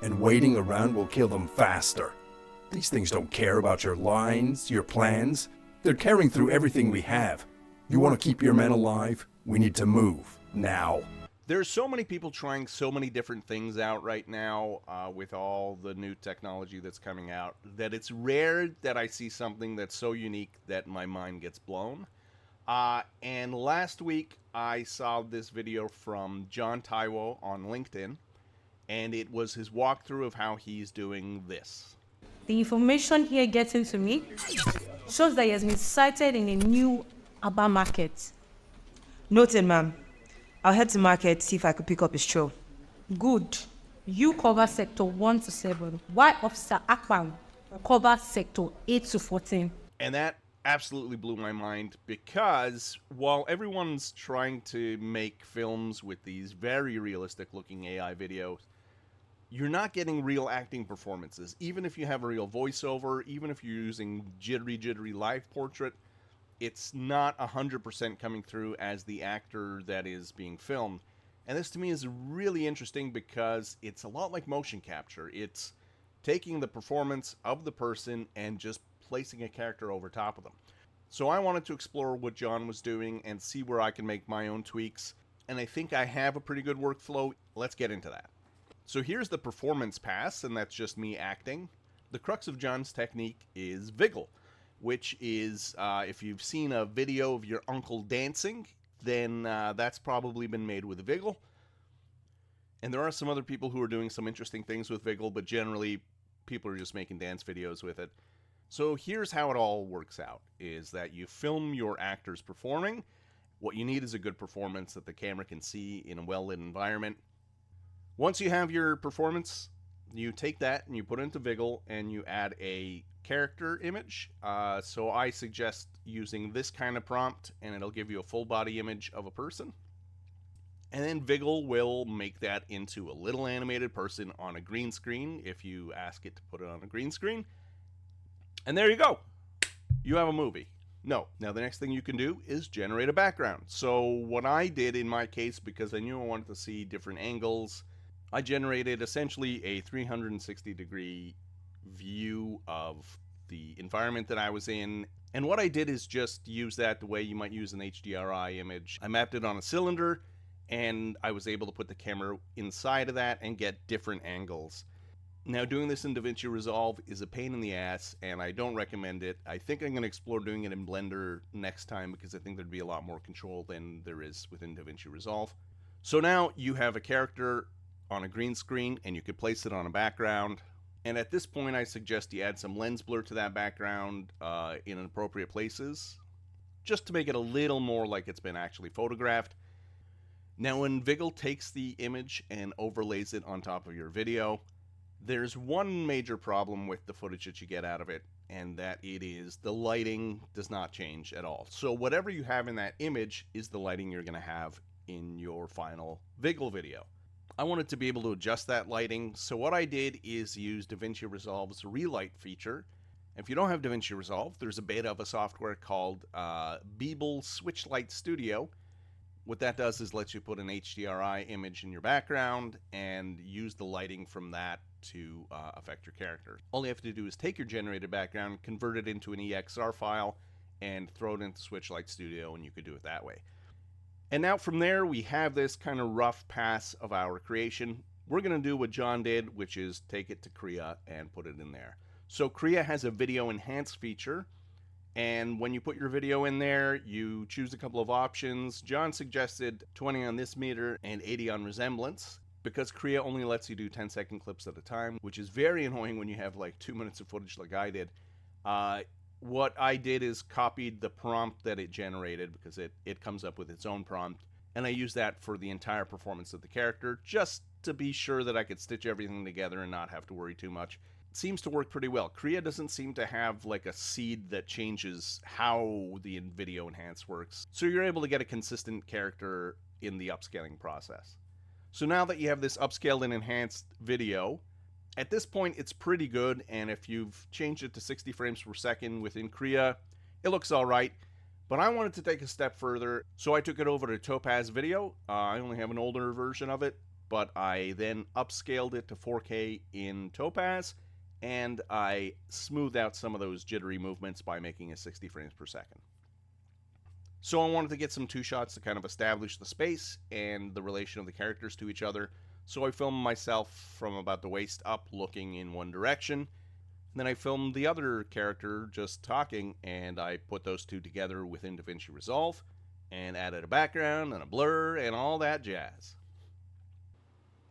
and waiting around will kill them faster. These things don't care about your lines, your plans. They're tearing through everything we have. You want to keep your men alive? We need to move, now. There's so many people trying so many different things out right now with all the new technology that's coming out that it's rare that I see something that's so unique that my mind gets blown. And last week I saw this video from John Taiwo on LinkedIn, and it was his walkthrough of how he's doing this. The information here getting to me shows that he has been sighted in a new urban market. Noted, ma'am. I'll head to market, see if I could pick up his trail. Good. You cover sector 1 to 7. Why Officer Akpan cover sector 8 to 14? And that absolutely blew my mind, because while everyone's trying to make films with these very realistic looking AI videos, you're not getting real acting performances. Even if you have a real voiceover, even if you're using jittery live portrait, it's not 100% coming through as the actor that is being filmed. And this to me is really interesting because it's a lot like motion capture. It's taking the performance of the person and just placing a character over top of them. So I wanted to explore what John was doing and see where I can make my own tweaks. And I think I have a pretty good workflow. Let's get into that. So here's the performance pass, and that's just me acting. The crux of John's technique is Viggle, which is, if you've seen a video of your uncle dancing, then that's probably been made with Viggle. And there are some other people who are doing some interesting things with Viggle, but generally people are just making dance videos with it. So here's how it all works out, is that you film your actors performing. What you need is a good performance that the camera can see in a well-lit environment. Once you have your performance, you take that and you put it into Viggle and you add a character image. So I suggest using this kind of prompt, and it'll give you a full body image of a person. And then Viggle will make that into a little animated person on a green screen if you ask it to put it on a green screen. And there you go. You have a movie. No. Now the next thing you can do is generate a background. So what I did in my case, because I knew I wanted to see different angles, I generated essentially a 360-degree view of the environment that I was in. And what I did is just use that the way you might use an HDRI image. I mapped it on a cylinder, and I was able to put the camera inside of that and get different angles. Now, doing this in DaVinci Resolve is a pain in the ass, and I don't recommend it. I think I'm going to explore doing it in Blender next time, because I think there'd be a lot more control than there is within DaVinci Resolve. So now you have a character on a green screen, and you could place it on a background. And at this point, I suggest you add some lens blur to that background in appropriate places, just to make it a little more like it's been actually photographed. Now, when Viggle takes the image and overlays it on top of your video, there's one major problem with the footage that you get out of it, and that it is the lighting does not change at all. So whatever you have in that image is the lighting you're going to have in your final Viggle video. I wanted to be able to adjust that lighting, so what I did is use DaVinci Resolve's relight feature. If you don't have DaVinci Resolve, there's a beta of a software called Viggle Switchlight Studio. What that does is lets you put an HDRI image in your background and use the lighting from that to affect your character. All you have to do is take your generated background, convert it into an EXR file, and throw it into Switchlight Studio, and you could do it that way. And now from there, we have this kind of rough pass of our creation. We're going to do what John did, which is take it to Krea and put it in there. So Krea has a video enhance feature, and when you put your video in there, you choose a couple of options. John suggested 20 on this meter and 80 on resemblance, because Krea only lets you do 10-second clips at a time, which is very annoying when you have like 2 minutes of footage like I did. What I did is copied the prompt that it generated, because it comes up with its own prompt, and I used that for the entire performance of the character, just to be sure that I could stitch everything together and not have to worry too much. It seems to work pretty well. Krea doesn't seem to have like a seed that changes how the video enhance works, so you're able to get a consistent character in the upscaling process. So now that you have this upscaled and enhanced video, at this point it's pretty good, and if you've changed it to 60 frames per second within Krea, it looks alright. But I wanted to take a step further, so I took it over to Topaz Video. I only have an older version of it, but I then upscaled it to 4K in Topaz, and I smoothed out some of those jittery movements by making it 60 frames per second. So I wanted to get some two shots to kind of establish the space and the relation of the characters to each other. So I filmed myself from about the waist up looking in one direction. Then I filmed the other character just talking, and I put those two together within DaVinci Resolve and added a background and a blur and all that jazz.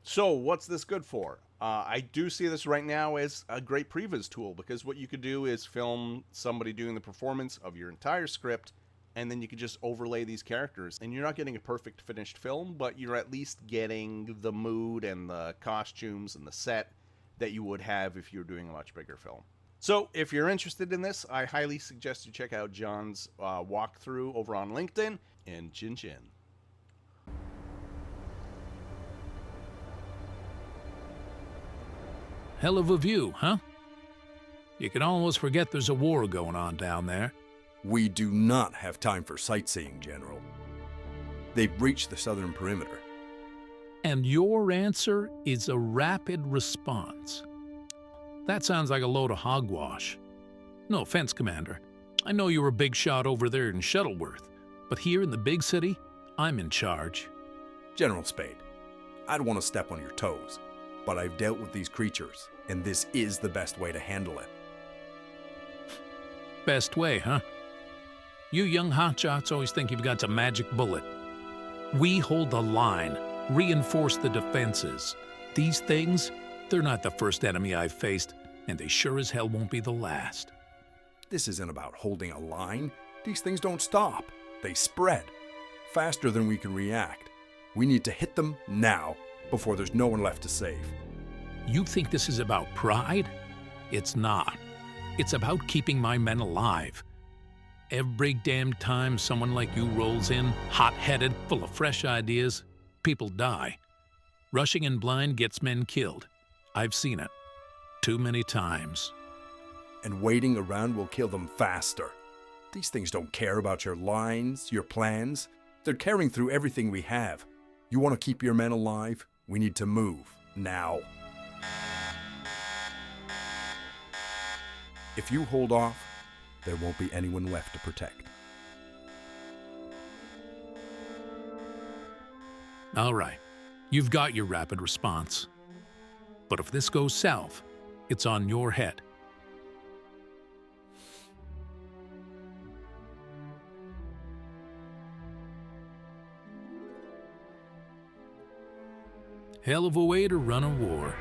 So what's this good for? I do see this right now as a great previs tool, because what you could do is film somebody doing the performance of your entire script, and then you could just overlay these characters. And you're not getting a perfect finished film, but you're at least getting the mood and the costumes and the set that you would have if you were doing a much bigger film. So if you're interested in this, I highly suggest you check out John's walkthrough over on LinkedIn, and chin chin. Hell of a view, huh? You can almost forget there's a war going on down there. We do not have time for sightseeing, General. They've breached the southern perimeter. And your answer is a rapid response. That sounds like a load of hogwash. No offense, Commander. I know you're a big shot over there in Shuttleworth, but here in the big city, I'm in charge. General Spade, I don't want to step on your toes, but I've dealt with these creatures, and this is the best way to handle it. Best way, huh? You young hotshots always think you've got a magic bullet. We hold the line, reinforce the defenses. These things, they're not the first enemy I've faced, and they sure as hell won't be the last. This isn't about holding a line. These things don't stop. They spread. Faster than we can react. We need to hit them now, before there's no one left to save. You think this is about pride? It's not. It's about keeping my men alive. Every damn time someone like you rolls in, hot-headed, full of fresh ideas, people die. Rushing in blind gets men killed. I've seen it. Too many times. And waiting around will kill them faster. These things don't care about your lines, your plans. They're tearing through everything we have. You want to keep your men alive? We need to move. Now. If you hold off, there won't be anyone left to protect. All right. You've got your rapid response. But if this goes south, it's on your head. Hell of a way to run a war.